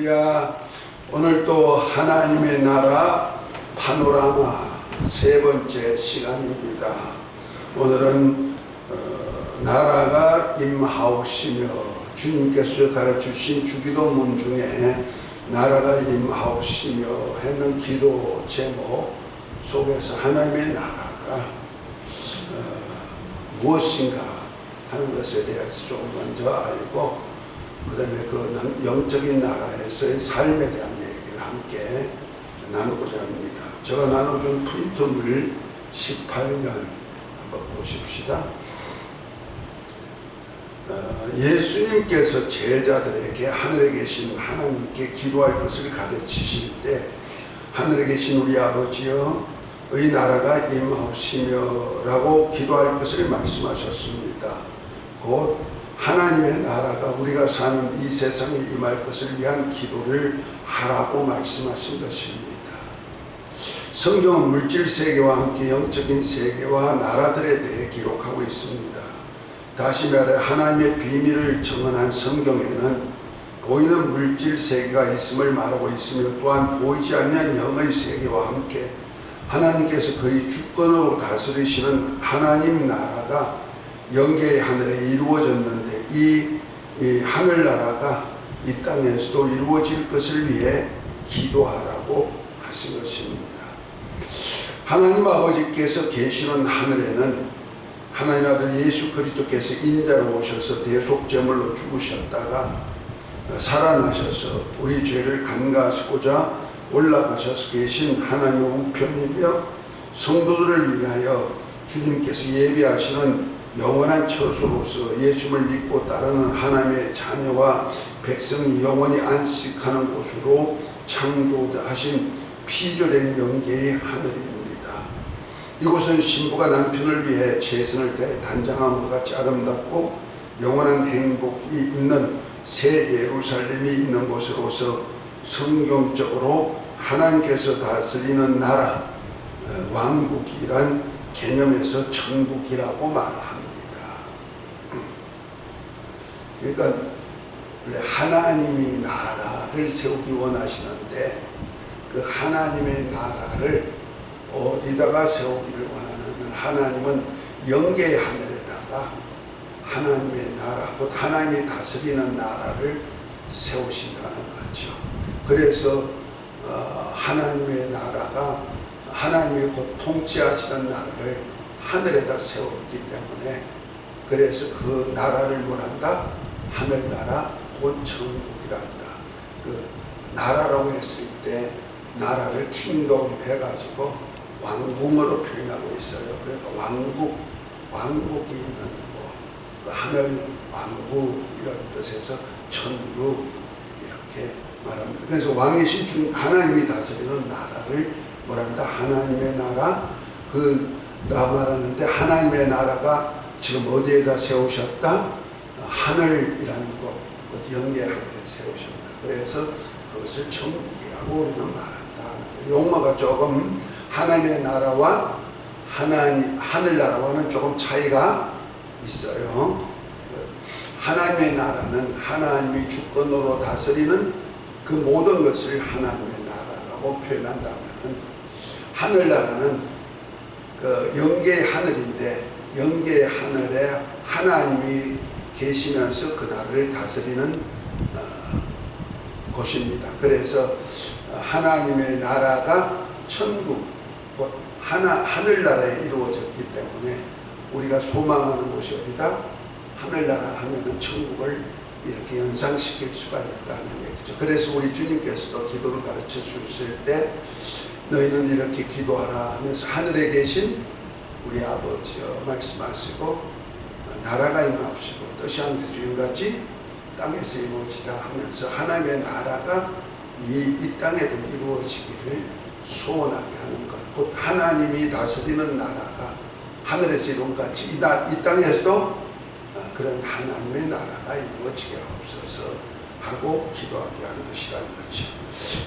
할렐루야. 오늘 또 하나님의 나라 파노라마 세 번째 시간입니다. 오늘은 나라가 임하옵시며, 주님께서 가르치신 주기도문 중에 나라가 임하옵시며 했는 기도 제목 속에서 하나님의 나라가 무엇인가 하는 것에 대해서 조금 먼저 알고, 그 다음에 그 영적인 나라에서의 삶에 대한 얘기를 함께 나누고자 합니다. 제가 나눠준 프린트물 18면 한번 보십시다. 예수님께서 제자들에게 하늘에 계신 하나님께 기도할 것을 가르치실 때, 하늘에 계신 우리 아버지여 의 나라가 임하옵시며 라고 기도할 것을 말씀하셨습니다. 곧 하나님의 나라가 우리가 사는 이 세상에 임할 것을 위한 기도를 하라고 말씀하신 것입니다. 성경은 물질 세계와 함께 영적인 세계와 나라들에 대해 기록하고 있습니다. 다시 말해 하나님의 비밀을 정언한 성경에는 보이는 물질 세계가 있음을 말하고 있으며, 또한 보이지 않는 영의 세계와 함께 하나님께서 그의 주권으로 다스리시는 하나님 나라가 영계의 하늘에 이루어졌는데, 이 하늘나라가 이 땅에서도 이루어질 것을 위해 기도하라고 하신 것입니다. 하나님 아버지께서 계시는 하늘에는 하나님 아들 예수 그리스도께서 인자로 오셔서 대속제물로 죽으셨다가 살아나셔서 우리 죄를 간과하시고자 올라가셔서 계신 하나님의 우편이며, 성도들을 위하여 주님께서 예비하시는 영원한 처소로서 예수를 믿고 따르는 하나님의 자녀와 백성이 영원히 안식하는 곳으로 창조하신 피조된 영계의 하늘입니다. 이곳은 신부가 남편을 위해 최선을 다해 단장한 것 같이 아름답고 영원한 행복이 있는 새 예루살렘이 있는 곳으로서 성경적으로 하나님께서 다스리는 나라, 왕국이란 개념에서 천국이라고 말합니다. 그러니까 하나님이 나라를 세우기 원하시는데, 그 하나님의 나라를 어디다가 세우기를 원하냐면, 하나님은 영계의 하늘에다가 하나님의 나라, 곧 하나님이 다스리는 나라를 세우신다는 거죠. 그래서 하나님의 나라가 하나님이 곧 통치하시는 나라를 하늘에다 세웠기 때문에, 그래서 그 나라를 뭐란다? 하늘나라, 곧 천국이란다. 그 나라라고 했을 때 나라를 킹덤 해가지고 왕궁으로 표현하고 있어요. 그러니까 왕국이 있는 곳, 그 하늘 왕국 이런 뜻에서 천국 이렇게 말합니다. 그래서 왕이신 하나님이 다스리는 나라를 뭐란다? 하나님의 나라. 나 말하는데, 하나님의 나라가 지금 어디에다 세우셨다? 하늘이라는 곳, 영계 하늘에 세우셨다. 그래서 그것을 천국이라고 우리는 말한다. 용어가 조금 하나님의 나라와 하늘나라와는 조금 차이가 있어요. 하나님의 나라는 하나님이 주권으로 다스리는 그 모든 것을 하나님의 나라라고 표현한다면, 하늘나라는 그 영계의 하늘인데, 영계의 하늘에 하나님이 계시면서 그 나라를 다스리는 곳입니다. 그래서 하나님의 나라가 천국, 곧 하늘나라에 이루어졌기 때문에 우리가 소망하는 곳이 어디다? 하늘나라 하면은 천국을 이렇게 연상시킬 수가 있다는 얘기죠. 그래서 우리 주님께서도 기도를 가르쳐 주실 때, 너희는 이렇게 기도하라 하면서 하늘에 계신 우리 아버지여 말씀하시고, 나라가 임하옵시고 뜻이 하늘에서 이루어지같이 땅에서 이루어지다 하면서 하나님의 나라가 이 땅에도 이루어지기를 소원하게 하는 것, 곧 하나님이 다스리는 나라가 하늘에서 이룬 같이 이 땅에서도 그런 하나님의 나라가 이루어지게 하옵소서 하고 기도하게 하는 것이라는 거죠.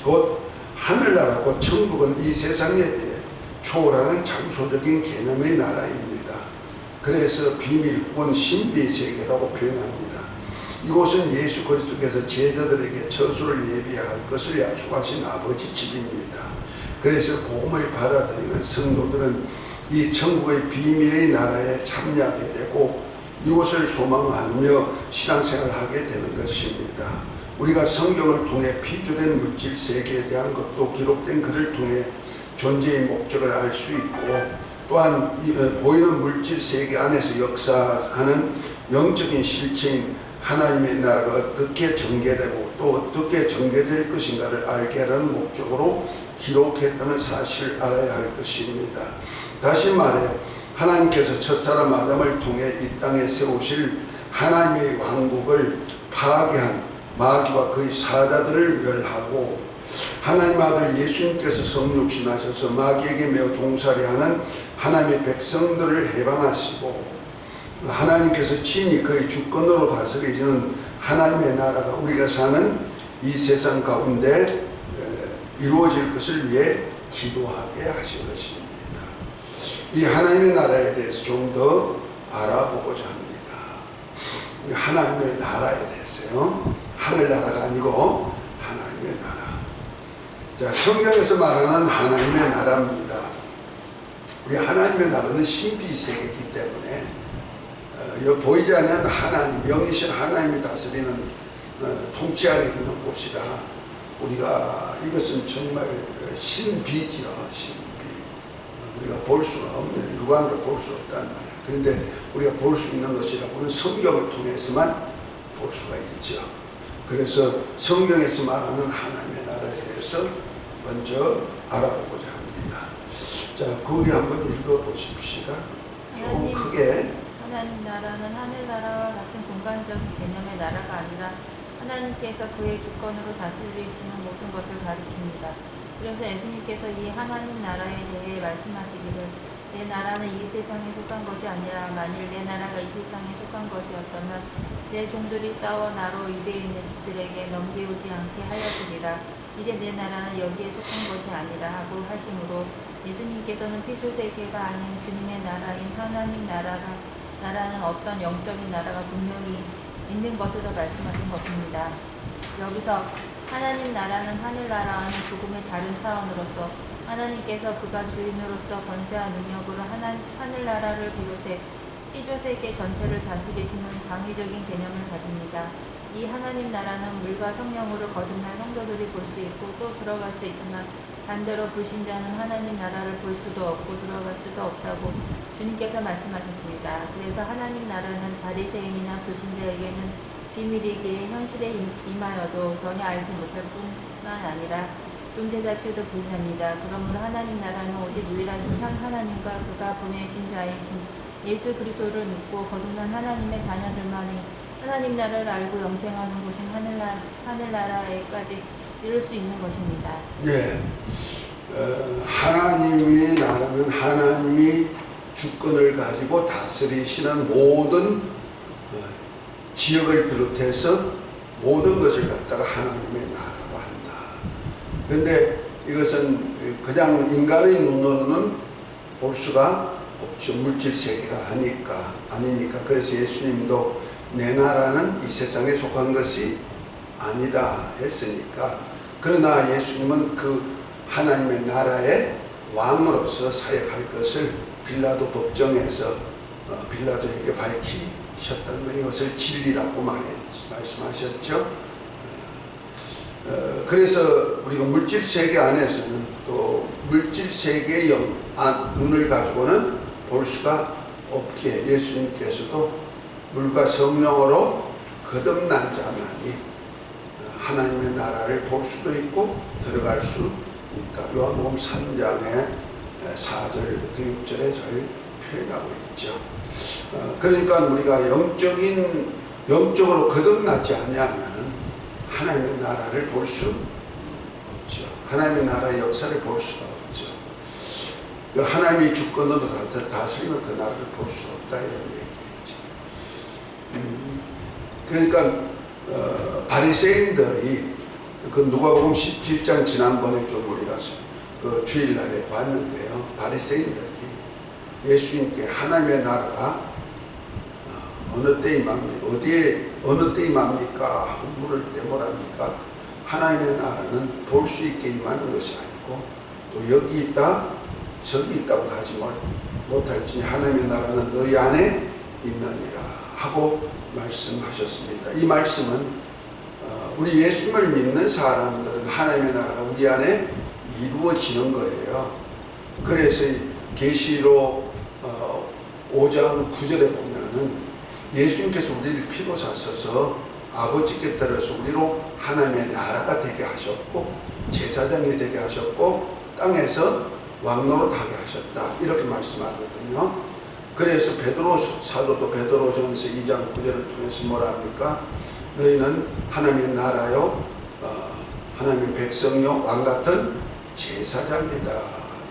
곧 하늘나라, 곧 천국은 이 세상에 대해 초월하는 장소적인 개념의 나라입니다. 그래서 비밀 혹은 신비 세계라고 표현합니다. 이곳은 예수 그리스도께서 제자들에게 처소를 예비할 것을 약속하신 아버지 집입니다. 그래서 복음을 받아들이는 성도들은 이 천국의 비밀의 나라에 참여하게 되고 이곳을 소망하며 신앙생활을 하게 되는 것입니다. 우리가 성경을 통해 피조된 물질 세계에 대한 것도 기록된 글을 통해 존재의 목적을 알 수 있고, 또한 보이는 물질 세계 안에서 역사하는 영적인 실체인 하나님의 나라가 어떻게 전개되고 또 어떻게 전개될 것인가를 알게 하는 목적으로 기록했다는 사실을 알아야 할 것입니다. 다시 말해 하나님께서 첫사람 아담을 통해 이 땅에 세우실 하나님의 왕국을 파괴한 마귀와 그의 사자들을 멸하고, 하나님 아들 예수님께서 성육신하셔서 마귀에게 매우 종살이하는 하나님의 백성들을 해방하시고, 하나님께서 친히 그의 주권으로 다스리시는 하나님의 나라가 우리가 사는 이 세상 가운데 이루어질 것을 위해 기도하게 하신 것입니다. 이 하나님의 나라에 대해서 좀 더 알아보고자 합니다. 하나님의 나라에 대해서요. 하늘나라가 아니고 하나님의 나라. 자, 성경에서 말하는 하나님의 나라입니다. 우리 하나님의 나라는 신비세계이기 때문에 보이지 않는 하나님, 명이신 하나님이 다스리는 통치 안에 있는 곳이라 우리가 이것은 정말 신비지요. 신비. 우리가 볼 수가 없는, 육안으로 볼 수 없단 말이에요. 그런데 우리가 볼 수 있는 것이라고는 성경을 통해서만 볼 수가 있죠. 그래서 성경에서 말하는 하나님의 나라에 대해서 먼저 알아보고자 합니다. 자, 거기 한번 읽어보십시다. 좀 크게. 하나님 나라는 하늘나라와 같은 공간적인 개념의 나라가 아니라 하나님께서 그의 주권으로 다스리시는 모든 것을 가리킵니다. 그래서 예수님께서 이 하나님 나라에 대해 말씀하시기를 내 나라는 이 세상에 속한 것이 아니라 만일 내 나라가 이 세상에 속한 것이었다면 내 종들이 싸워 나로 유대인들에게 넘겨오지 않게 하였으리라. 이제 내 나라는 여기에 속한 것이 아니라 하고 하심으로 예수님께서는 피조세계가 아닌 주님의 나라인 하나님 나라는 어떤 영적인 나라가 분명히 있는 것으로 말씀하신 것입니다. 여기서 하나님 나라는 하늘나라와는 조금의 다른 차원으로서 하나님께서 그가 주인으로서 권세와 능력으로 하늘나라를 비롯해 피조세계 전체를 다스리시는 당위적인 개념을 가집니다. 이 하나님 나라는 물과 성령으로 거듭난 성도들이 볼 수 있고 또 들어갈 수 있지만 반대로 불신자는 하나님 나라를 볼 수도 없고 들어갈 수도 없다고 주님께서 말씀하셨습니다. 그래서 하나님 나라는 바리새인이나 불신자에게는 비밀이기에 현실에 임하여도 전혀 알지 못할 뿐만 아니라 존재 자체도 부인합니다. 그러므로 하나님 나라는 오직 유일하신 참 하나님과 그가 보내신 자이신 예수 그리스도를 믿고 거듭난 하나님의 자녀들만이 하나님 나라를 알고 영생하는 곳인 하늘나라에까지 이룰 수 있는 것입니다. 예, 하나님의 나라는 하나님이 주권을 가지고 다스리시는 모든 지역을 비롯해서 모든 것을 갖다가 하나님의 나라로 한다. 그런데 이것은 그냥 인간의 눈으로는 볼 수가 없죠. 물질 세계가 아니니까. 그래서 예수님도 내 나라는 이 세상에 속한 것이 아니다 했으니까. 그러나 예수님은 그 하나님의 나라의 왕으로서 사역할 것을 빌라도 법정에서 빌라도에게 밝히셨다는 걸, 이것을 진리라고 말씀하셨죠. 그래서 우리가 물질 세계 안에서는 또 물질 세계의 눈을 가지고는 볼 수가 없기에 예수님께서도 물과 성령으로 거듭난 자만이 하나님의 나라를 볼 수도 있고 들어갈 수 있다. 요한복음 3장의 4절부터 6절에 잘 표현하고 있죠. 그러니까 우리가 영적으로 거듭나지 않으면 하나님의 나라를 볼 수 없죠. 하나님의 나라의 역사를 볼 수가 없죠. 하나님의 주권으로 다스리는 그 나라를 볼 수 없다, 이런 얘기죠. 그러니까 바리새인들이 그 누가복음 17장 지난번에 좀 우리가 그 주일날에 봤는데요. 바리새인들이 예수님께 하나님의 나라가 어느 때 임합니까? 어디에 어느 때 임합니까? 하고 물을 때 뭐랍니까? 하나님의 나라는 볼 수 있게 임하는 것이 아니고 또 여기 있다 저기 있다고 하지 못할지니 하나님의 나라는 너희 안에 있느니라 하고 말씀하셨습니다. 이 말씀은 우리 예수님을 믿는 사람들은 하나님의 나라가 우리 안에 이루어지는 거예요. 그래서 계시록 5장 9절에 보면은 예수님께서 우리를 피로 사셔서 아버지께 따라서 우리로 하나님의 나라가 되게 하셨고 제사장이 되게 하셨고 땅에서 왕노릇하게 하셨다 이렇게 말씀하거든요. 그래서 베드로 사도도 베드로전서 2장 9절을 통해서 뭐라 합니까? 너희는 하나님의 나라요 하나님의 백성요 왕같은 제사장이다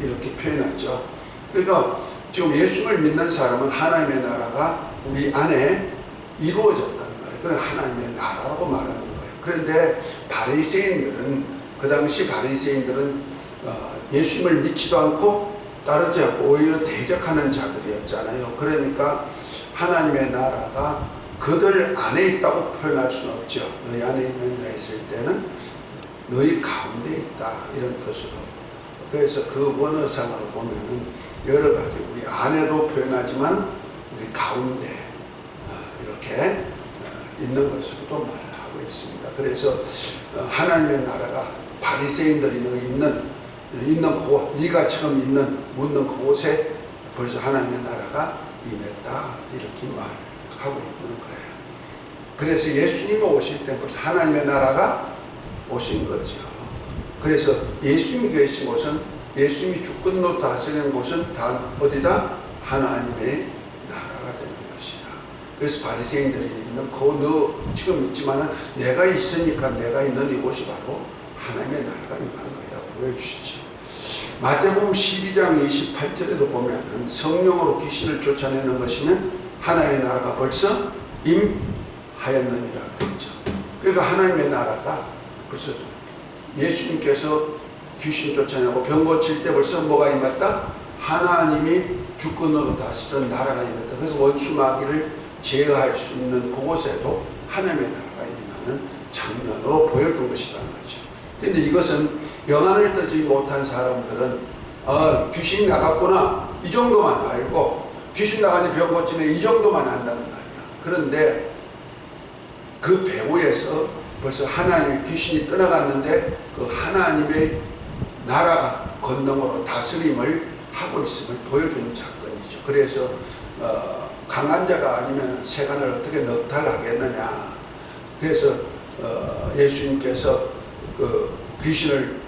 이렇게 표현하죠. 그러니까 지금 예수를 믿는 사람은 하나님의 나라가 우리 안에 이루어졌다는 말이에요. 그래 하나님의 나라라고 말하는 거예요. 그런데 바리새인들은 그 당시 바리새인들은 예수님을 믿지도 않고 따르지 않고 오히려 대적하는 자들이었잖아요. 그러니까 하나님의 나라가 그들 안에 있다고 표현할 수는 없죠. 너희 안에 있느니라 했을 때는 너희 가운데 있다 이런 뜻으로. 그래서 그 원어상으로 보면은 여러 가지 우리 안에도 표현하지만 우리 가운데 이렇게 있는 것으로도 말을 하고 있습니다. 그래서 하나님의 나라가 바리새인들이 있는 그곳, 네가 지금 묻는 그곳에 벌써 하나님의 나라가 임했다 이렇게 말하고 있는 거예요. 그래서 예수님이 오실 때 벌써 하나님의 나라가 오신 거죠. 그래서 예수님이 계신 곳은 예수님이 주권으로 다스리는 곳은 다 어디다? 하나님의 나라가 되는 것이다. 그래서 바리새인들이 있는 너 지금 있지만은 내가 있으니까 내가 있는 이곳이 바로 하나님의 나라가 임한 거야 보여주시죠. 마태복음 12장 28절에도 보면 성령으로 귀신을 쫓아내는 것이면 하나님의 나라가 벌써 임하였느니라 그랬죠. 그러니까 하나님의 나라가 벌써 예수님께서 귀신 쫓아내고 병 고칠 때 벌써 뭐가 임했다? 하나님이 주권으로 다스리는 나라가 임했다. 그래서 원수 마귀를 제어할 수 있는 그곳에도 하나님의 나라가 임하는 장면으로 보여준 것이라는 거죠. 그런데 이것은 영안을 뜨지 못한 사람들은 귀신이 나갔구나 이 정도만 알고 귀신 나가니 병 고치네 이 정도만 안다는 말이야. 그런데 그 배후에서 벌써 하나님의 귀신이 떠나갔는데 그 하나님의 나라가 권능으로 다스림을 하고 있음을 보여주는 사건이죠. 그래서 강한 자가 아니면 세간을 어떻게 넉탈하겠느냐. 그래서 예수님께서 그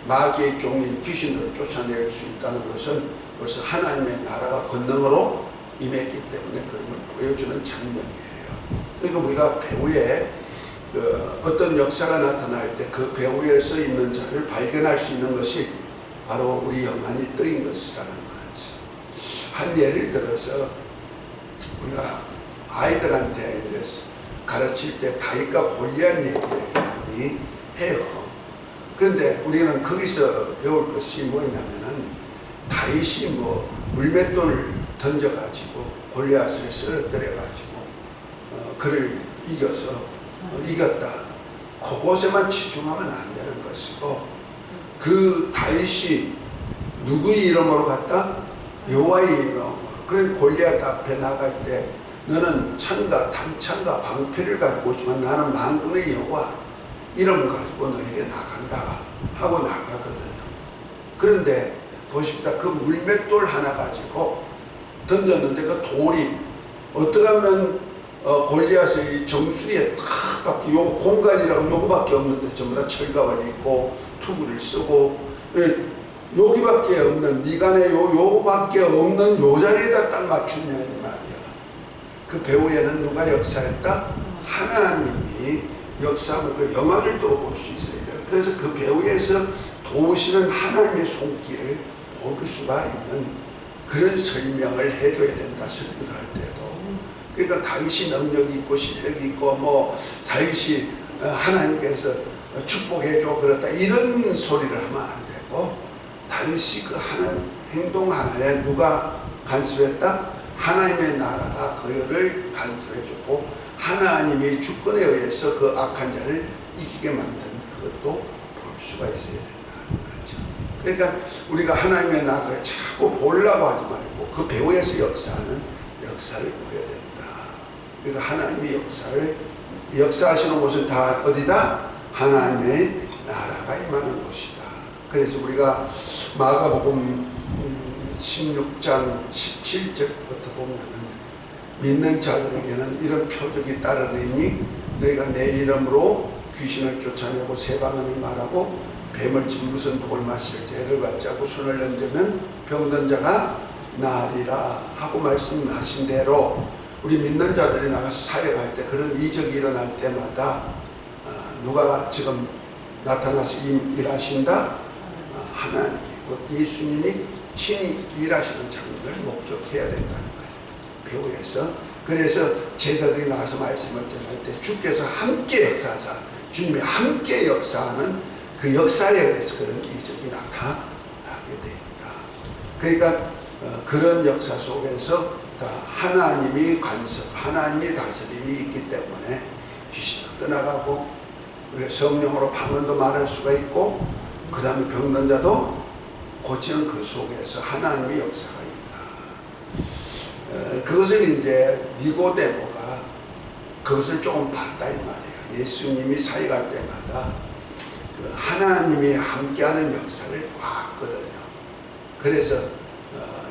마귀의 종인 귀신을 쫓아낼 수 있다는 것은 벌써 하나님의 나라가 권능으로 임했기 때문에 그런 걸 보여주는 장면이에요. 그러니까 우리가 배후에 어떤 역사가 나타날 때 그 배후에 서 있는 자를 발견할 수 있는 것이 바로 우리 영안이 뜨인 것이라는 거죠. 한 예를 들어서 우리가 아이들한테 이제 가르칠 때 다윗과 골리앗 얘기를 많이 해요. 그런데 우리는 거기서 배울 것이 뭐냐면은 다윗이 물맷돌을 던져가지고 골리앗을 쓰러뜨려가지고 그를 이겼다. 그곳에만 치중하면 안 되는 것이고 그 다윗이 누구의 이름으로 갔다? 여호와의 이름으로. 그래서 골리앗 앞에 나갈 때 너는 창과 단창과 방패를 가지고 오지만 나는 만군의 여호와 이름을 가지고 너에게 나간다 하고 나가거든요. 그런데 보십시다. 그 물맷돌 하나 가지고 던졌는데 그 돌이 어떻게 하면 골리앗의 정수리에 탁 박혀. 요 공간이라고 요거밖에 없는데 전부 다 철갑을 입고 투구를 쓰고 여기밖에 없는 미간에 요거밖에 없는 요 자리에다 딱 맞추냐 이 말이야. 그 배후에는 누가 역사했다? 하나님이 역사하고 그 영화를 또 볼 수 있어야 돼요. 그래서 그 배후에서 도우시는 하나님의 손길을 볼 수가 있는 그런 설명을 해줘야 된다. 설교를 할 때도. 그러니까 다윗이 능력이 있고 실력이 있고 다윗이 하나님께서 축복해줘 그렇다 이런 소리를 하면 안 되고 다윗이 그 하는 행동 하나에 누가 간섭했다? 하나님의 나라가 그를 간섭해주고 하나님의 주권에 의해서 그 악한 자를 이기게 만든 그것도 볼 수가 있어야 된다는 거죠. 그러니까 우리가 하나님의 나라를 자꾸 보려고 하지 말고 그 배후에서 역사하는 역사를 보여야 된다. 그러니까 하나님의 역사하시는 곳은 다 어디다? 하나님의 나라가 임하는 곳이다. 그래서 우리가 마가복음 16장 17절부터 보면은 믿는 자들에게는 이런 표적이 따르니 너희가 내 이름으로 귀신을 쫓아내고 새 방언을 말하고 뱀을 짓무슨 독을 마실 죄를 받지 않고 손을 얹으면 병든 자가 나으리라 하고 말씀하신 대로 우리 믿는 자들이 나가서 사역할 때 그런 이적이 일어날 때마다 누가 지금 나타나서 일하신다? 하나님, 예수님이 친히 일하시는 장면을 목격해야 된다는 거예요. 배후에서. 그래서 제자들이 나가서 말씀을 전할 때 주께서 함께 역사하사 주님이 함께 역사하는 그 역사에 의해서 그런 이적이 나타나게 됩니다. 그러니까 그런 역사 속에서 다 하나님이 간섭, 하나님이 다스림이 있기 때문에 귀신도 떠나가고 우리가 성령으로 방언도 말할 수가 있고 그 다음에 병든 자도 고치는 그 속에서 하나님의 역사가 있다. 그것을 이제 니고데모가 그것을 조금 봤다 이 말이에요. 예수님이 사역할 때마다 그 하나님이 함께하는 역사를 봤거든요. 그래서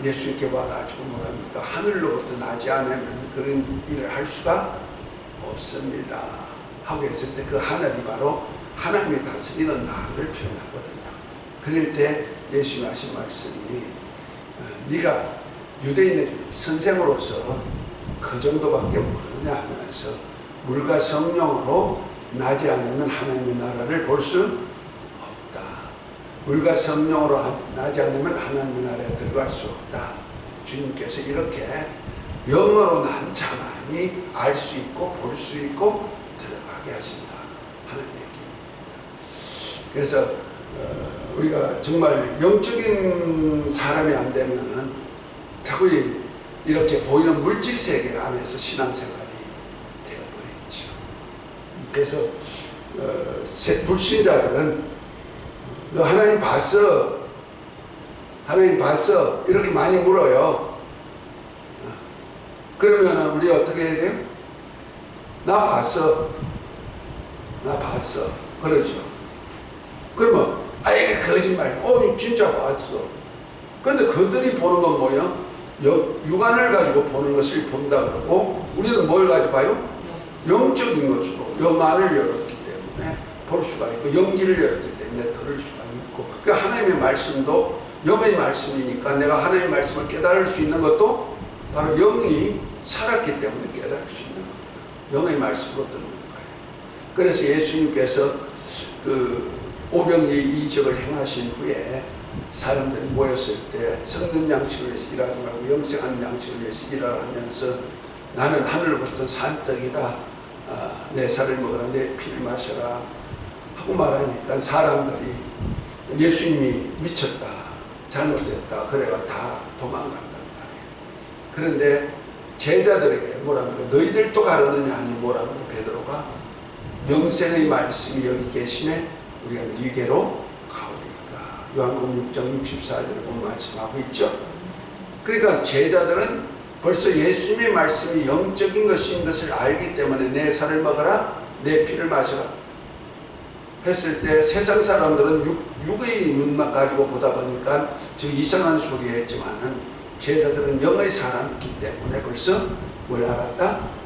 예수님께 와가지고 뭐랍니까? 하늘로부터 나지 않으면 그런 일을 할 수가 없습니다. 하고 했을 때 그 하늘이 바로 하나님이 다스리는 나를 표현하거든요. 그럴 때 예수님이 하신 말씀이 네가 유대인의 선생으로서 그 정도밖에 모르느냐 하면서 물과 성령으로 나지 않으면 하나님의 나라를 볼 수 없다. 물과 성령으로 나지 않으면 하나님의 나라에 들어갈 수 없다. 주님께서 이렇게 영으로 난 자만이 알 수 있고 볼 수 있고 들어가게 하신다 하는 얘기입니다. 그래서 우리가 정말 영적인 사람이 안 되면은 자꾸 이렇게 보이는 물질 세계 안에서 신앙생활이 되어버리죠. 그래서 불신자들은 너 하나님 봤어? 하나님 봤어? 이렇게 많이 물어요. 그러면 우리 어떻게 해야 돼요? 나 봤어. 나 봤어. 그러죠. 그러면 아이 거짓말. 진짜 봤어. 그런데 그들이 보는 건 뭐야? 육안을 가지고 보는 것을 본다 그러고 우리는 뭘 가지고 봐요? 영적인 것으로 영안을 열었기 때문에 볼 수가 있고 영기를 열었기 때문에 들을 수가 있고 그러니까 하나님의 말씀도 영의 말씀이니까 내가 하나님의 말씀을 깨달을 수 있는 것도 바로 영이 살았기 때문에 깨달을 수 있는 겁니다. 영의 말씀으로 듣는 거예요. 그래서 예수님께서 그 오병이의 이적을 행하신 후에 사람들이 모였을 때 성는 양식을 위해서 일하지 말고 영생하는 양식을 위해서 일하라 하면서 나는 하늘로부터 산떡이다. 내 살을 먹어라. 내 피를 마셔라. 하고 말하니까 사람들이 예수님이 미쳤다. 잘못됐다. 그래가 다 도망간단 말이에요. 그런데 제자들에게 뭐랍니까? 너희들도 가르느냐 하니 뭐랍니까? 베드로가 영생의 말씀이 여기 계심에 우리가 네게로 가오리까. 요한복음 6장 64절에 보면 말씀하고 있죠. 그러니까 제자들은 벌써 예수님의 말씀이 영적인 것인 것을 알기 때문에 내 살을 먹어라, 내 피를 마셔라 했을 때 세상 사람들은 육의 눈만 가지고 보다 보니까 저 이상한 소리 했지만은 제자들은 영의 사람이기 때문에 벌써 뭘 알았다?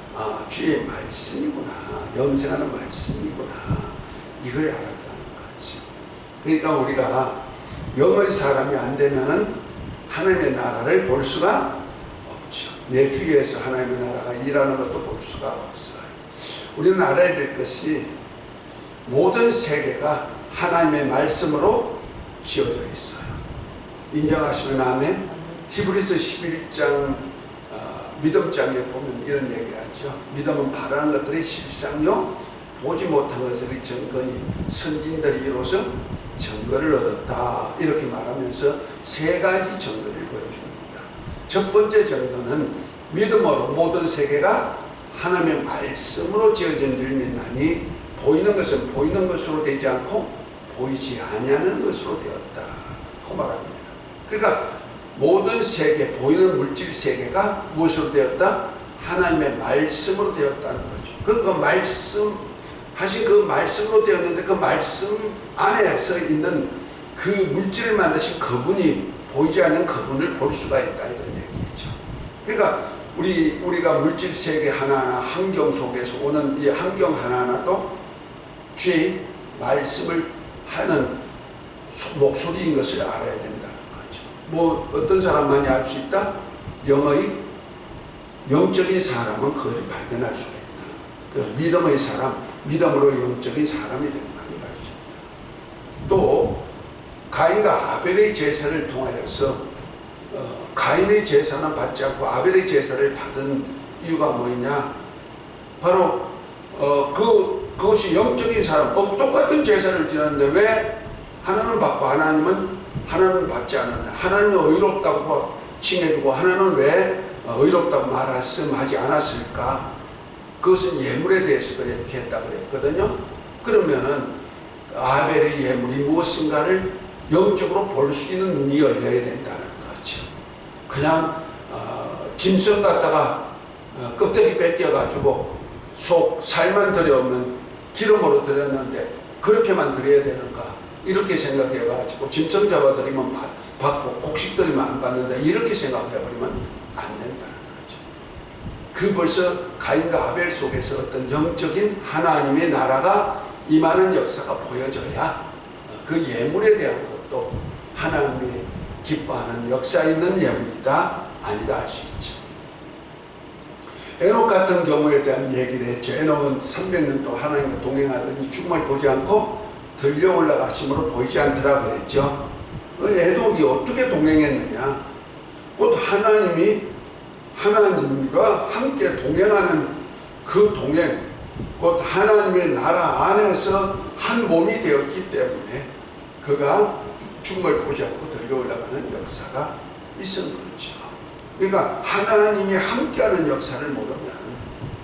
주의 말씀이구나. 영생하는 말씀이구나. 이걸 알았다는 거지. 그러니까 우리가 영의 사람이 안 되면은 하나님의 나라를 볼 수가 없죠. 내 주위에서 하나님의 나라가 일하는 것도 볼 수가 없어요. 우리는 알아야 될 것이 모든 세계가 하나님의 말씀으로 지어져 있어요. 인정하시면 아멘. 히브리서 11장 믿음장에 보면 이런 얘기하죠. 믿음은 바라는 것들이 실상요 보지 못한 것들이 증거니 선진들이 이로써 증거를 얻었다. 이렇게 말하면서 세 가지 증거를 보여줍니다. 첫 번째 증거는 믿음으로 모든 세계가 하나님의 말씀으로 지어진 줄 믿나니 보이는 것은 보이는 것으로 되지 않고 보이지 아니하는 것으로 되었다. 그 말합니다. 그러니까 모든 세계, 보이는 물질 세계가 무엇으로 되었다? 하나님의 말씀으로 되었다는 거죠. 그 말씀 하신 그 말씀으로 되었는데 그 말씀 안에서 있는 그 물질을 만드신 그분이 보이지 않는 그분을 볼 수가 있다 이런 얘기죠. 그러니까 우리가 물질 세계 하나하나 환경 속에서 오는 이 환경 하나하나도 주의 말씀을 하는 목소리인 것을 알아야 된다는 거죠. 뭐 어떤 사람만이 알 수 있다? 영적인 사람은 그걸 발견할 수가 있다. 그 믿음의 사람, 믿음으로 영적인 사람이 되는 것을 알 수 있다. 또 가인과 아벨의 제사를 통하여서 가인의 제사는 받지 않고 아벨의 제사를 받은 이유가 뭐냐? 바로 그것이 영적인 사람, 똑같은 제사를 지냈는데 왜 하나는 받고 하나는 받지 않았냐? 하나는 의롭다고 칭해주고 하나는 왜 의롭다고 말씀하지 않았을까? 그것은 예물에 대해서 그렇게 했다 그랬거든요. 그러면은 아벨의 예물이 무엇인가를 영적으로 볼 수 있는 눈이 열려야 된다는 거죠. 그냥 짐승 갖다가 껍데기 뺏겨가지고 살만 들여오면 기름으로 드렸는데 그렇게만 드려야 되는가 이렇게 생각해가지고 짐승 잡아들이면 받고 곡식 들이면 안 받는다 이렇게 생각해버리면 안 된다는 거죠. 그 벌써 가인과 아벨 속에서 어떤 영적인 하나님의 나라가 임하는 역사가 보여져야 그 예물에 대한 것도 하나님이 기뻐하는 역사 있는 예물이다 아니다 할 수 있죠. 에녹 같은 경우에 대한 얘기를 했죠. 에녹은 300년 동안 하나님과 동행하더니 죽음을 보지 않고 들려 올라가심으로 보이지 않더라 그랬죠. 에녹이 어떻게 동행했느냐? 곧 하나님과 함께 동행하는 그 동행, 곧 하나님의 나라 안에서 한 몸이 되었기 때문에 그가 죽음을 보지 않고 들려 올라가는 역사가 있은 거죠. 그러니까 하나님이 함께하는 역사를 모르면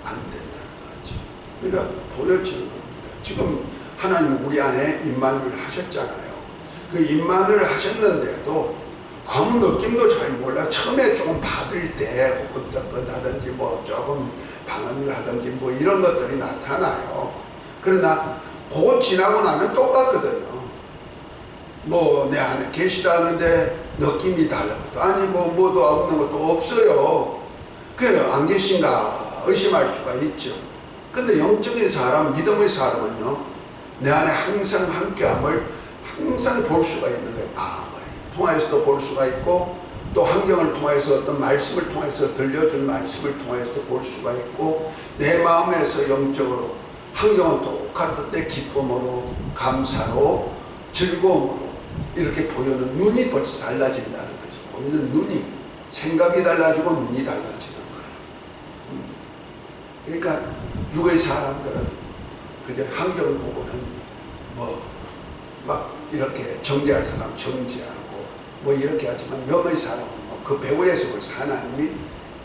안 된다는 거죠. 그러니까 보여지는 겁니다. 지금 하나님 우리 안에 임마누엘 하셨잖아요. 그 임마누엘 하셨는데도 아무 느낌도 잘 몰라. 처음에 조금 받을 때 끄떡끄떡하든지 뭐 조금 방언을 하든지 뭐 이런 것들이 나타나요. 그러나 그거 지나고 나면 똑같거든요. 뭐 내 안에 계시다는데 느낌이 달라도 아니 뭐도 없는 것도 없어요. 그래요. 안 계신가 의심할 수가 있죠. 근데 영적인 사람, 믿음의 사람은요, 내 안에 항상 함께함을 항상 볼 수가 있는 거예요. 마음을 통해서도 볼 수가 있고 또 환경을 통해서 어떤 말씀을 통해서 들려준 말씀을 통해서도 볼 수가 있고 내 마음에서 영적으로 환경은 똑같은데 기쁨으로 감사로 즐거움으로 이렇게 보이는 눈이 벌써 달라진다는 거죠. 보이는 눈이 생각이 달라지고 눈이 달라지는 거예요. 그러니까 육의 사람들은 그저 환경을 보고는 뭐 막 이렇게 정죄할 사람 정죄하고 뭐 이렇게 하지만 영의 사람은 그 배후에서 벌써 하나님이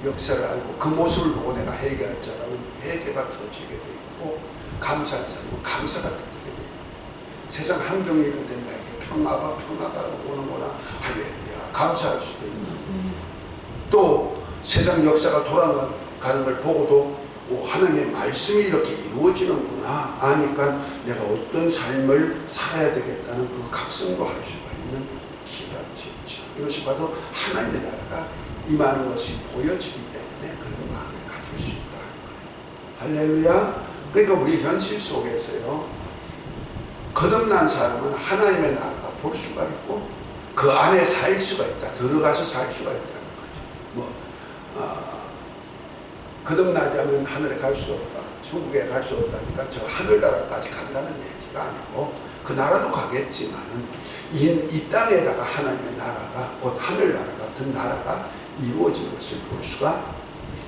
역사를 알고 그 모습을 보고 내가 회개할 자라면 회개가 터지게 되어 있고 감사할 사람은 감사가 터지게 되어 있고 세상 환경이 이런 데 나에게 평화가 오는구나 할렐루야 감사할 수도 있고 또 세상 역사가 돌아가는 걸 보고도 하나님의 말씀이 이렇게 이루어지는구나 아니까 내가 어떤 삶을 살아야 되겠다는 그 각성도 할 수가 있는 기회가 있죠. 이것이 바로 하나님의 나라가 임하는 것이 보여지기 때문에 그런 마음을 가질 수 있다. 할렐루야. 그러니까 우리 현실 속에서요 거듭난 사람은 하나님의 나라가 볼 수가 있고 그 안에 살 수가 있다. 들어가서 살 수가 있다는 거죠. 거듭나자면 하늘에 갈 수 없다. 천국에 갈 수 없다니까 저 하늘나라까지 간다는 얘기가 아니고 그 나라도 가겠지만은 이 땅에다가 하나님의 나라가 곧 하늘나라 같은 나라가 이루어지는 것을 볼 수가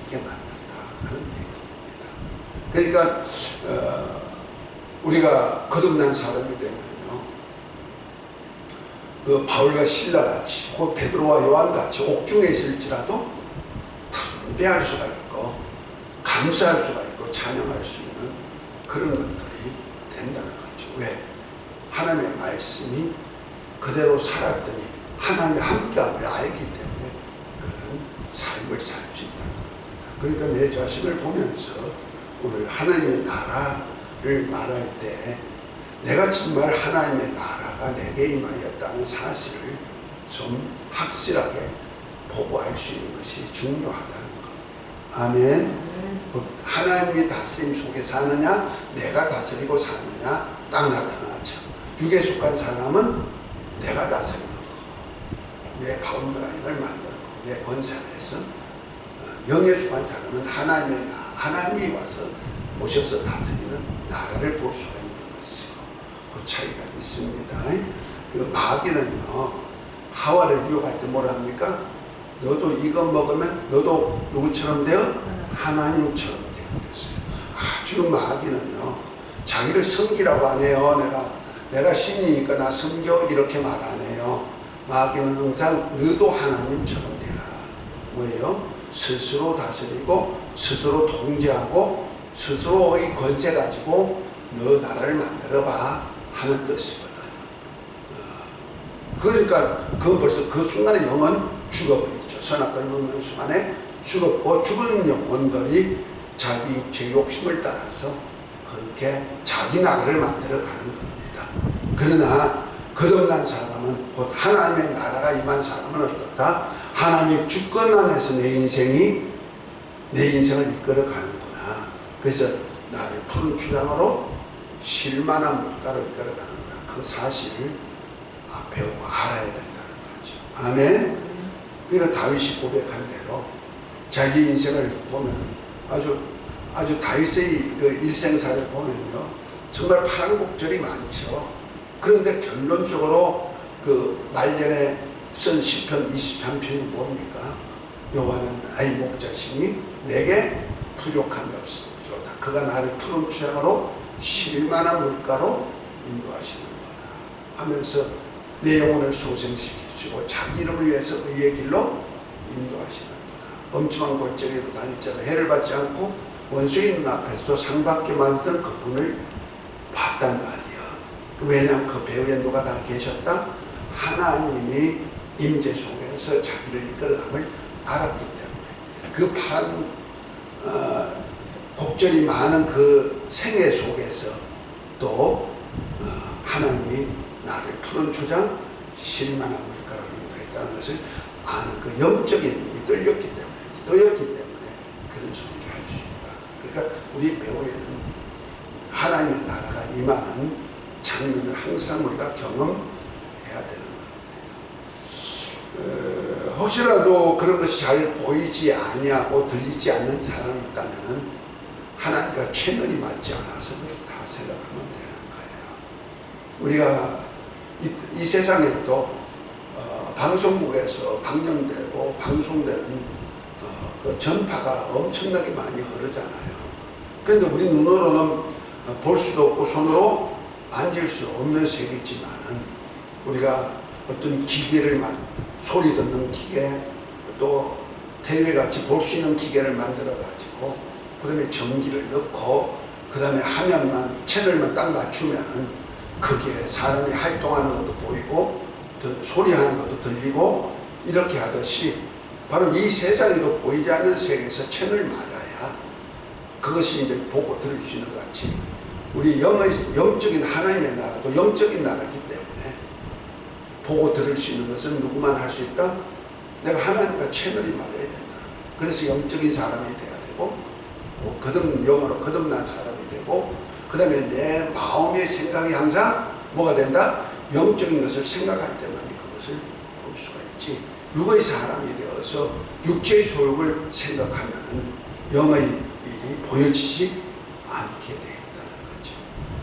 있게 만든다 하는 얘기입니다. 그러니까 우리가 거듭난 사람이 되면요 그 바울과 실라같이 곧 베드로와 요한같이 옥중에 있을지라도 경배할 수가 있고 감사할 수가 있고 찬양할 수 있는 그런 것들이 된다는 거죠. 왜? 하나님의 말씀이 그대로 살았더니 하나님의 함께함을 알기 때문에 그런 삶을 살 수 있다는 겁니다. 그러니까 내 자신을 보면서 오늘 하나님의 나라를 말할 때 내가 정말 하나님의 나라가 내게 임하였다는 사실을 좀 확실하게 보고 알 수 있는 것이 중요하다는 것. 아멘. 하나님이 다스림 속에 사느냐 내가 다스리고 사느냐 딱 나타나죠. 육에 속한 사람은 내가 다스리는 거고 내 바운드라인을 만드는 거고 내 권세에서 영에 속한 사람은 하나님이 와서 모셔서 다스리는 나라를 볼 수가 있는 것이고 그 차이가 있습니다. 그 마귀는요 하와를 유혹할 때 뭐라 합니까? 너도 이거 먹으면 너도 누구처럼 돼요? 하나님처럼 돼요. 그랬어요. 아주 마귀는요 자기를 섬기라고 안 해요. 내가 신이니까 나 섬겨 이렇게 말 안 해요. 마귀는 항상 너도 하나님처럼 되라. 뭐예요? 스스로 다스리고 스스로 통제하고 스스로의 권세 가지고 너 나라를 만들어봐 하는 뜻이거든. 그러니까 그건 벌써 그 순간에 영은 죽어버리죠. 선악과를 먹는 순간에 죽었고 죽은 영혼들이 자기 육체의 욕심을 따라서 그렇게 자기 나라를 만들어 가는 겁니다. 그러나 거듭난 사람은 곧 하나님의 나라가 임한 사람은 어떻다? 하나님의 주권 안에서 내 인생을 이끌어 가는구나. 그래서 나를 푸른 추장으로 실만한 물가로 이끌어 가는구나. 그 사실을 배우고 알아야 된다는 거죠. 아멘. 그러니까 다윗이 고백한 대로 자기 인생을 보면 아주 다윗의 그 일생사를 보면요 정말 파란곡절이 많죠. 그런데 결론적으로 그 말년에 쓴 시편 23편이 뭡니까? 여호와는 나의 목자시니 내게 부족함이 없으리로다. 그가 나를 푸른 추장으로 쉴만한 물가로 인도하시는 거다 하면서 내 영혼을 소생시키시고 자기 이름을 위해서 의의 길로 인도하시는 거다. 엄청한 골짜기로 다닐지라도 해를 받지 않고 원수의 눈앞에서 상받게 만드는 그분을 봤단 말이야. 왜냐하면 그 배후에 누가 다 계셨다? 하나님이 임재 속에서 자기를 이끌어감을 알았기 때문에 그 파란 곡절이 많은 그 생애 속에서 또 하나님이 나를 푸른 초장 실만한 물가로 인도했다는 것을 아는 그 영적인 눈이 뜨였기 때문에 그런 소리를 할 수 있다. 그러니까 우리 배후에는 하나님의 나라가 임하는 장면을 항상 우리가 경험해야 되는 겁니다. 혹시라도 그런 것이 잘 보이지 아니하고 들리지 않는 사람이 있다면 하나님과 채널이 맞지 않아서 그렇다 생각하면 되는 거예요. 우리가 이 세상에도 방송국에서 방영되고 방송되는 그 전파가 엄청나게 많이 흐르잖아요. 그런데 우리 눈으로는 볼 수도 없고 손으로 만질 수 없는 세계지만은 우리가 어떤 기계를 소리 듣는 기계 또 텔레비같이 볼 수 있는 기계를 만들어 가지고 그 다음에 전기를 넣고 그 다음에 화면만 채널만 딱 맞추면은 거기에 사람이 활동하는 것도 보이고 소리하는 것도 들리고 이렇게 하듯이 바로 이 세상에도 보이지 않는 세계에서 채널 맞아야 그것이 이제 보고 들을 수 있는 것 같이 우리 영적인 하나님의 나라도 영적인 나라이기 때문에 보고 들을 수 있는 것은 누구만 할 수 있다? 내가 하나님과 채널이 맞아야 된다. 그래서 영적인 사람이 돼야 되고 영어로 거듭난 사람이 되고 그 다음에 내 마음의 생각이 항상 뭐가 된다? 영적인 것을 생각할 때만이 그것을 볼 수가 있지. 육의 사람이 되어서 육체의 소욕을 생각하면 영의 일이 보여지지 않게 되었다는 거죠.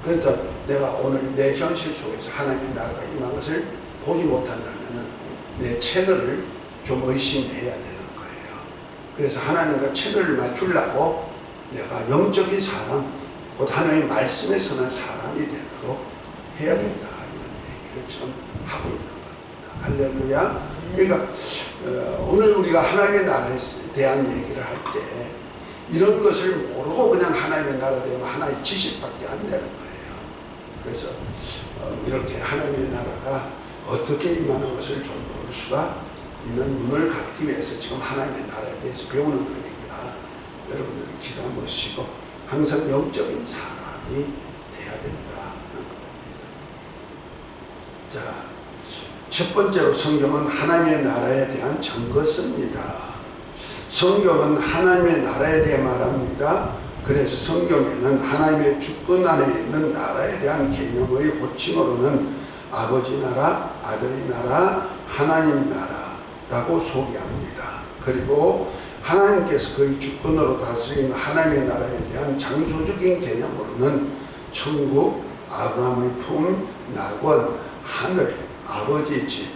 그래서 내가 오늘 내 현실 속에서 하나님의 나라가 임한 것을 보지 못한다면 내 채널을 좀 의심해야 되는 거예요. 그래서 하나님과 채널을 맞추려고 내가 영적인 사람, 곧 하나님의 말씀에 서는 사람이 되도록 해야 된다. 이런 얘기를 좀 하고 있는 겁니다. 할렐루야. 그러니까 오늘 우리가 하나님의 나라에 대한 얘기를 할 때 이런 것을 모르고 그냥 하나님의 나라 되면 하나의 지식밖에 안 되는 거예요. 그래서 이렇게 하나님의 나라가 어떻게 임하는 것을 좀 볼 수가 있는 눈을 갖기 위해서 지금 하나님의 나라에 대해서 배우는 거니까 여러분들이 기도 한번 쉬고 항상 영적인 사람이 돼야 된다는 겁니다. 자, 첫 번째로 성경은 하나님의 나라에 대한 증거서입니다. 성경은 하나님의 나라에 대해 말합니다. 그래서 성경에는 하나님의 주권 안에 있는 나라에 대한 개념의 호칭으로는 아버지 나라, 아들의 나라, 하나님 나라라고 소개합니다. 그리고 하나님께서 그의 주권으로 다스리는 하나님의 나라에 대한 장소적인 개념으로는 천국, 아브라함의 품, 낙원, 하늘, 아버지 집,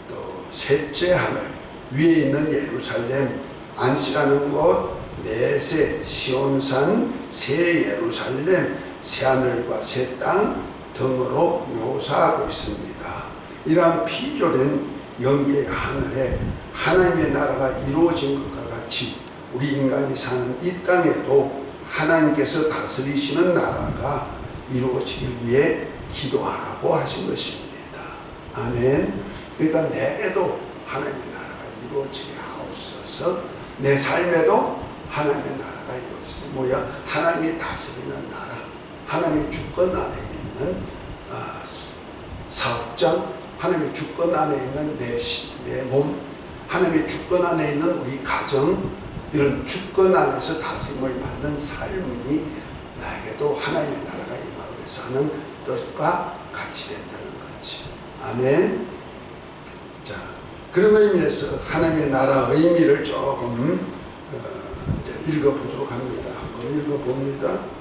또 셋째 하늘, 위에 있는 예루살렘, 안식하는 곳, 내세, 시온산, 새 예루살렘, 새하늘과 새 땅 등으로 묘사하고 있습니다. 이러한 피조된 영계의 하늘에 하나님의 나라가 이루어진 것과 같이 우리 인간이 사는 이 땅에도 하나님께서 다스리시는 나라가 이루어지길 위해 기도하라고 하신 것입니다. 아멘. 그러니까 내게도 하나님의 나라가 이루어지게 하옵소서. 내 삶에도 하나님의 나라가 이루어지게. 뭐야? 하나님이 다스리는 나라, 하나님의 주권 안에 있는 사업장, 하나님의 주권 안에 있는 내 몸, 하나님의 주권 안에 있는 우리 가정, 이런 주권 안에서 다스림을 받는 삶이 나에게도 하나님의 나라가 임하면서 하는 뜻과 같이 된다는 거지. 아멘. 자, 그런 의미에서 하나님의 나라 의미를 조금 이제 읽어보도록 합니다. 한번 읽어봅니다.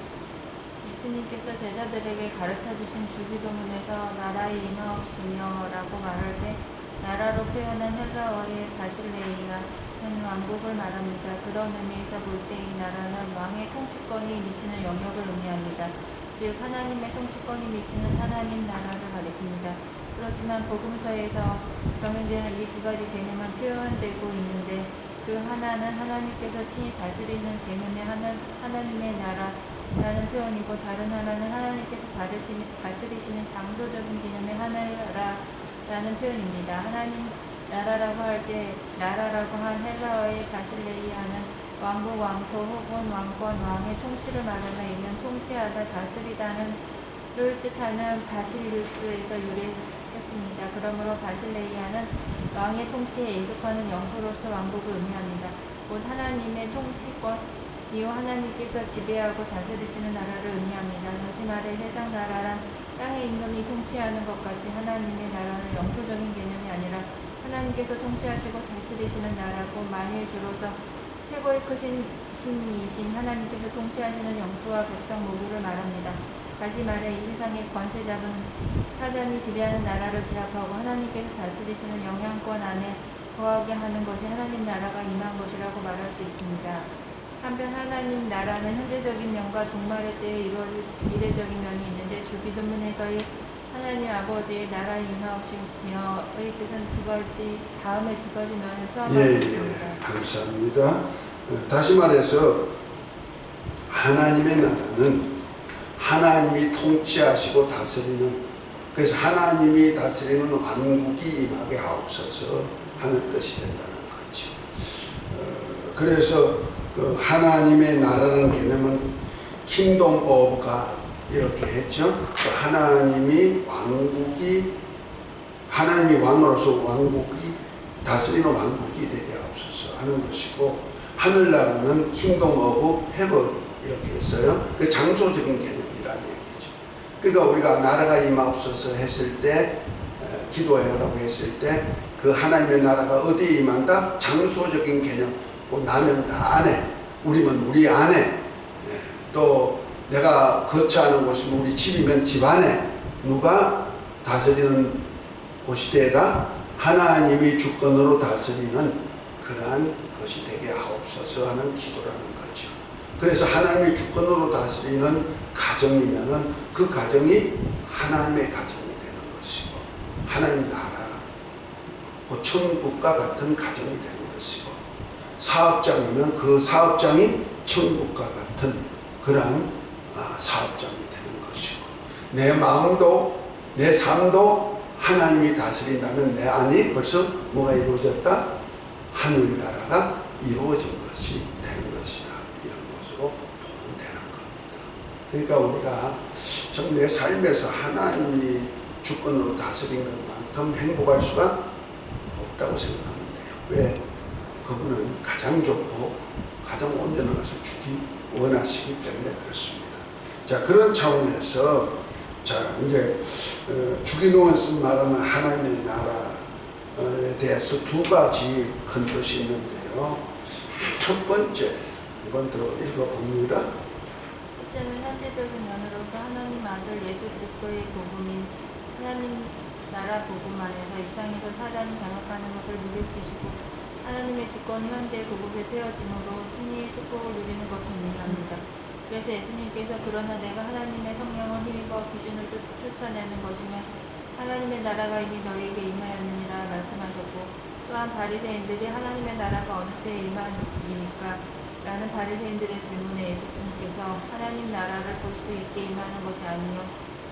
예수님께서 제자들에게 가르쳐주신 주기도문에서 나라의 임하옵시며 라고 말할 때 나라로 표현한 헬라어의 바실레이아는 왕국을 말합니다. 그런 의미에서 볼 때 이 나라는 왕의 통치권이 미치는 영역을 의미합니다. 즉 하나님의 통치권이 미치는 하나님 나라를 가리킵니다. 그렇지만 복음서에서 병행되는 이 두 가지 개념은 표현되고 있는데 그 하나는 하나님께서 친히 다스리는 개념의 하나님의 나라라는 표현이고 다른 하나는 하나님께서 다스리시는 장소적인 개념의 하나라는 표현입니다. 하나님 나라라고 할 때 나라라고 한 헬라어의 바실레이아는 왕국, 왕토 혹은 왕권, 왕의 통치를 말하며 이는 통치하다, 다스리다는 를 뜻하는 바실리우스에서 유래했습니다. 그러므로 바실레이아는 왕의 통치에 예속하는 영토로서 왕국을 의미합니다. 곧 하나님의 통치권, 이후 하나님께서 지배하고 다스리시는 나라를 의미합니다. 다시 말해 세상 나라란 땅에 있는 이 통치하는 것 같이 하나님의 나라는 영토적인 개념이 아니라 하나님께서 통치하시고 다스리시는 나라고 만유의 주로서 최고의 크신 신이신 하나님께서 통치하시는 영토와 백성 모두를 말합니다. 다시 말해 이 세상의 권세 잡은 사단이 지배하는 나라를 제압하고 하나님께서 다스리시는 영향권 안에 거하게 하는 것이 하나님 나라가 임한 것이라고 말할 수 있습니다. 한편 하나님 나라는 현재적인 면과 종말의 때에 이루어질 미래적인 면이 있는데 주기도문에서의 하나님 아버지의 나라에 임하옵시며의 뜻은 다음의 두 가지 면을 포함하고 있습니다. 감사합니다. 다시 말해서 하나님의 나라는 하나님이 통치하시고 다스리는, 그래서 하나님이 다스리는 왕국이 임하게 하옵소서 하는 뜻이 된다는 거죠. 그래서 그 하나님의 나라라는 개념은 킹덤 오브 갓 이렇게 했죠. 하나님이 왕으로서 왕국이 다스리는 왕국이 되게 하옵소서 하는 것이고, 하늘나라는 킹덤 오브 헤븐 이렇게 했어요. 그 장소적인 개념이라는 얘기죠. 그러니까 우리가 나라가 임하옵소서 했을 때, 기도해라고 했을 때 그 하나님의 나라가 어디에 임한다? 장소적인 개념. 나면 나 안에, 우리면 우리 안에, 또 내가 거처하는 곳이면 우리 집이면 집 안에 누가 다스리는 곳이 되다? 하나님이 주권으로 다스리는 그러한 것이 되게 하옵소서 하는 기도라는 거죠. 그래서 하나님이 주권으로 다스리는 가정이면은 그 가정이 하나님의 가정이 되는 것이고, 하나님 나라, 그 천국과 같은 가정이 되는 것이고, 사업장이면 그 사업장이 천국과 같은 그러한 사업장이 되는 것이고, 내 마음도 내 삶도 하나님이 다스린다면 내 안이 벌써 뭐가 이루어졌다? 하늘나라가 이루어진 것이 되는 것이다. 이런 것으로 보면 되는 겁니다. 그러니까 우리가 좀 내 삶에서 하나님이 주권으로 다스린 것만큼 행복할 수가 없다고 생각하면 돼요. 왜? 그분은 가장 좋고 가장 온전한 것을 주기 원하시기 때문에 그렇습니다. 자, 그런 차원에서 자, 이제 주기도원서 말하는 하나님의 나라에 대해서 두 가지 큰 뜻이 있는데요. 첫 번째, 이번 더 읽어봅니다. 첫째는 현재적인 면으로서 하나님 아들 예수 그리스도의 복음인 하나님 나라 복음 안에서 이 땅에서 사단이 장악하는 것을 물리치시고 하나님의 주권이 현재 그곳에 세워짐으로 승리의 축복을 누리는 것을 의미합니다. 그래서 예수님께서 그러나 내가 하나님의 성령을 힘입어 귀신을 쫓아내는 것이면 하나님의 나라가 이미 너희에게 임하였느니라 말씀하셨고, 또한 바리새인들이 하나님의 나라가 어느 때에 임하니까? 라는 바리새인들의 질문에 예수님께서 하나님 나라를 볼 수 있게 임하는 것이 아니요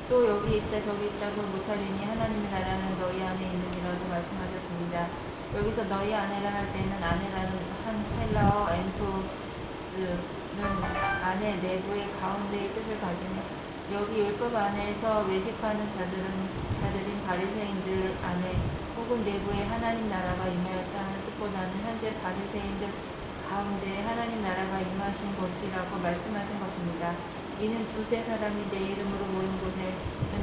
또 여기 있다 저기 있다고 못하리니 하나님의 나라는 너희 안에 있느니라고 말씀하셨습니다. 여기서 너희 안에라 할 때는 안에라는 한 헬라어 엔토스는 안에 내부의 가운데의 뜻을 가지며 여기 율법 안에서 외식하는 자들인 바리새인들 안에 혹은 내부에 하나님 나라가 임하였다는 뜻보다는 현재 바리새인들 가운데 하나님 나라가 임하신 것이라고 말씀하신 것입니다. 이는 두세 사람이 내 이름으로 모인 곳에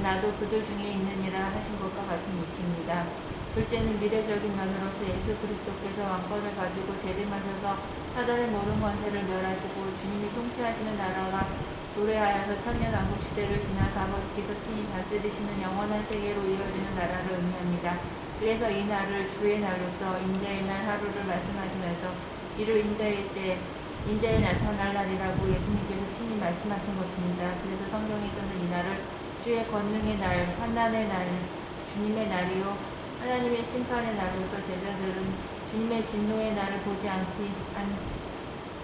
나도 그들 중에 있느니라 하신 것과 같은 이치입니다. 둘째는 미래적인 면으로서 예수 그리스도께서 왕권을 가지고 재림하셔서 사단의 모든 권세를 멸하시고 주님이 통치하시는 나라가 도래하여서 천년왕국 시대를 지나서 아버지께서 친히 다스리시는 영원한 세계로 이어지는 나라를 의미합니다. 그래서 이 날을 주의 날로서 인자의 날 하루를 말씀하시면서 이를 인자에 나타날 날이라고 예수님께서 친히 말씀하신 것입니다. 그래서 성경에서는 이 날을 주의 권능의 날, 환난의 날, 주님의 날이요 하나님의 심판의 날로서 제자들은 주님의 진노의 날을 보지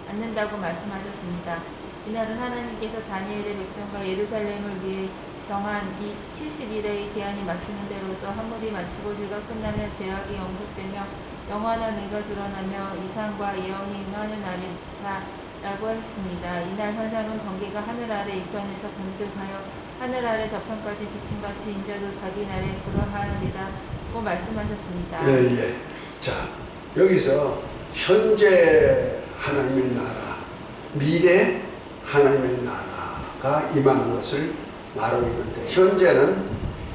않는다고 말씀하셨습니다. 이날은 하나님께서 다니엘의 백성과 예루살렘을 위해 정한 이 70일의 기한이 마치는 대로서 한물이 마치고 죄가 끝나면 죄악이 영속되며 영원한 의가 드러나며 이상과 예언이 응하는 날이다 라고 했습니다. 이날 환상은 번개가 하늘 아래 이편에서 공득하여 하늘 아래 저편까지 비침같이 인자도 자기 날에 그러하리라고 말씀하셨습니다. 예. 자, 여기서 현재 하나님의 나라, 미래 하나님의 나라가 임하는 것을 말하고 있는데, 현재는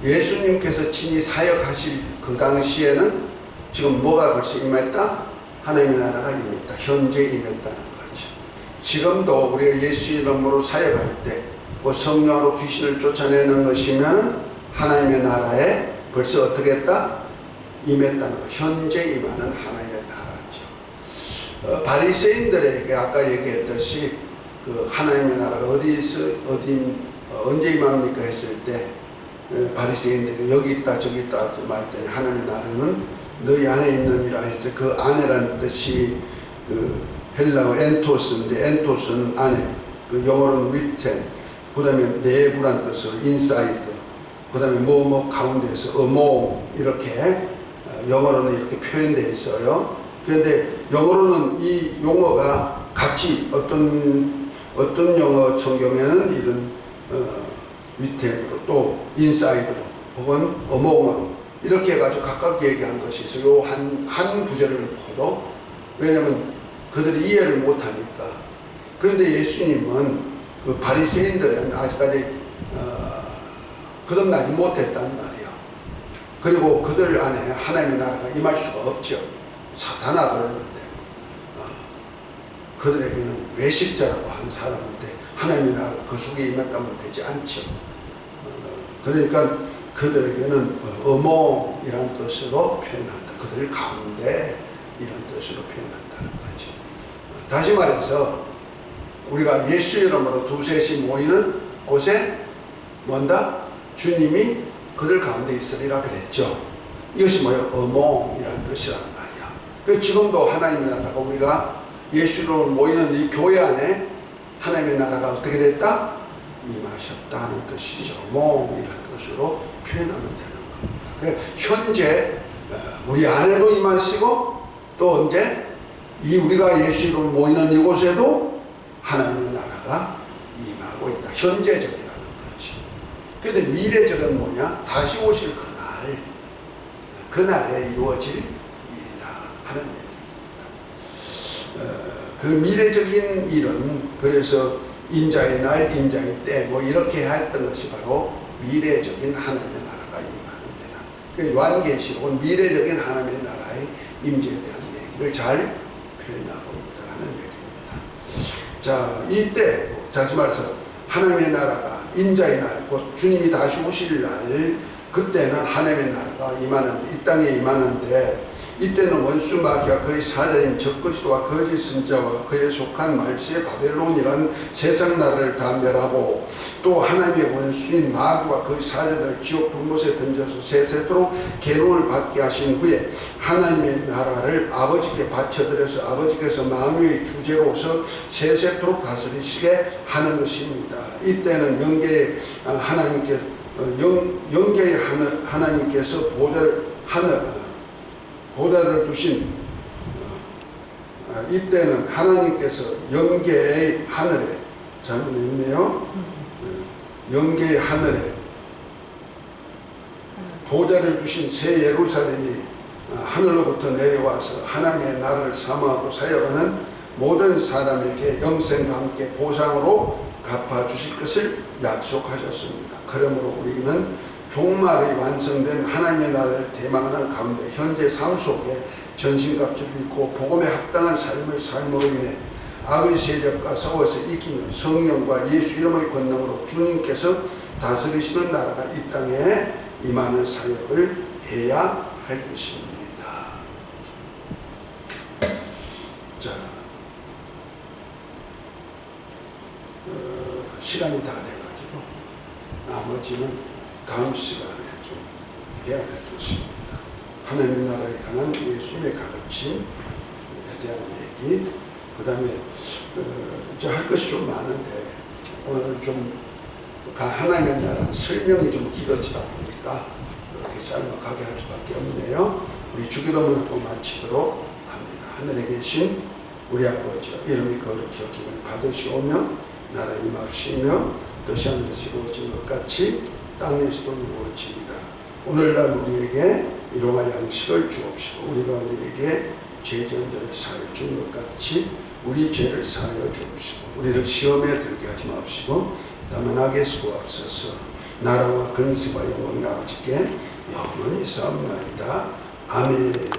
예수님께서 친히 사역하실 그 당시에는 지금 뭐가 벌써 임했다? 하나님의 나라가 임했다. 현재 임했다는 거죠. 지금도 우리가 예수 이름으로 사역할 때 그 성령으로 귀신을 쫓아내는 것이면 하나님의 나라에 벌써 어떻게 했다? 임했다는 거. 현재 임하는 하나님의 나라죠. 바리새인들에게 아까 얘기했듯이 그 하나님의 나라가 언제 임합니까 했을 때 바리새인들이 여기 있다 저기 있다 말 때 하나님의 나라는 너희 안에 있느니라 해서 그 안에라는 뜻이 그 헬라어 엔토스인데, 엔토스는 안에, 그 영어로는 within, 그 다음에 내부란 뜻으로 inside, 그 다음에 뭐 가운데에서 among, 이렇게 영어로는 이렇게 표현되어 있어요. 그런데 영어로는 이 용어가 같이 어떤 영어 성경에는 이런 within으로 또 inside로 혹은 among으로 이렇게 해가지고 각각 얘기한 것이 있어요. 요 한 구절을 놓고도. 왜냐하면 그들이 이해를 못하니까. 그런데 예수님은 그 바리새인들은 아직까지 거듭나지 못했단 말이에요. 그리고 그들 안에 하나님의 나라가 임할 수가 없죠. 사탄아 그랬는데 그들에게는 외식자라고 한 사람인데 하나님의 나라가 그 속에 임했다면 되지 않죠. 그러니까 그들에게는 어몽이라는 뜻으로 표현한다. 그들 가운데 이런 뜻으로 표현한다는 거죠. 다시 말해서 우리가 예수 이름으로 두셋이 모이는 곳에 뭔다? 주님이 그들 가운데 있으리라 그랬죠. 이것이 뭐예요? 어몽이라는 뜻이란 말이야. 그 지금도 하나님의 나라가 우리가 예수로 모이는 이 교회 안에 하나님의 나라가 어떻게 됐다? 임하셨다는 뜻이죠. 어몽이라는 뜻으로 표현하면 되는 겁니다. 현재 우리 안에도 임하시고 또 언제 이 우리가 예수로 모이는 이곳에도 하나님의 나라가 임하고 있다. 현재적이라는 거지. 그런데 미래적은 뭐냐? 다시 오실 그날에 이루어질 일이라 하는 얘기입니다. 그 미래적인 일은 그래서 인자의 날, 인자의 때 뭐 이렇게 했던 것이 바로 미래적인 하나님의 나라가 임하는 데다. 그 요한계시록은 미래적인 하나님의 나라의 임재에 대한 얘기를 잘 표현하고 있다는 얘기입니다. 자, 이때 다시 말해서 하나님의 나라가 인자의 날, 곧 주님이 다시 오실 날, 그때는 하나님의 나라가 임하는데, 이 땅에 임하는데, 이때는 원수 마귀와 그의 사자인 적그리스도와 거짓 선지자와 그에 속한 말세의 바벨론이라는 세상 나라를 다 멸하고, 또 하나님의 원수인 마귀와 그의 사자들을 지옥 불못에 던져서 세세토록 괴로움을 받게 하신 후에 하나님의 나라를 아버지께 바쳐드려서 아버지께서 만유의 주제로서 세세토록 다스리시게 하는 것입니다. 이때는 영계의 하나님께서 보좌를 두신 이때는 하나님께서 영계의 하늘에 잘못했네요. 영계의 하늘에 보좌를 두신 새 예루살렘이 하늘로부터 내려와서 하나님의 나라를 사모하고 사역하는 모든 사람에게 영생과 함께 보상으로 갚아주실 것을 약속하셨습니다. 그러므로 우리는 종말이 완성된 하나님의 나라를 대망하는 가운데 현재 삶 속에 전신갑주를 입고 복음에 합당한 삶을 삶으로 인해 악의 세력과 싸워서 이기며 성령과 예수 이름의 권능으로 주님께서 다스리시는 나라가 이 땅에 임하는 사역을 해야 할 것입니다. 자, 시간이 다 돼가지고 나머지는 다음 시간에 좀 해야 될 것입니다. 하나님의 나라에 관한 예수님의 가르침에 대한 얘기, 그 다음에 이제 할 것이 좀 많은데 오늘은 좀 하나님의 나라 설명이 좀 길어지다 보니까 이렇게 짤막하게 할 수밖에 없네요. 우리 주기도문하고 마치도록 합니다. 하늘에 계신 우리 아버지 이름이 거룩히 여김을 받으시오며 나라 임하시며 뜻이 하늘에서 이루어진 것 같이 땅에서도 이루어지이다. 오늘날 우리에게 일용할 양식을 주옵시고 우리가 우리에게 죄전들을 사하여 준 것 같이 우리 죄를 사하여 주옵시고 우리를 시험에 들게 하지 마옵시고 다만 악에 수고하옵소서. 나라와 근세와 영광이 아버지께 영원히 싸움나이다. 아멘.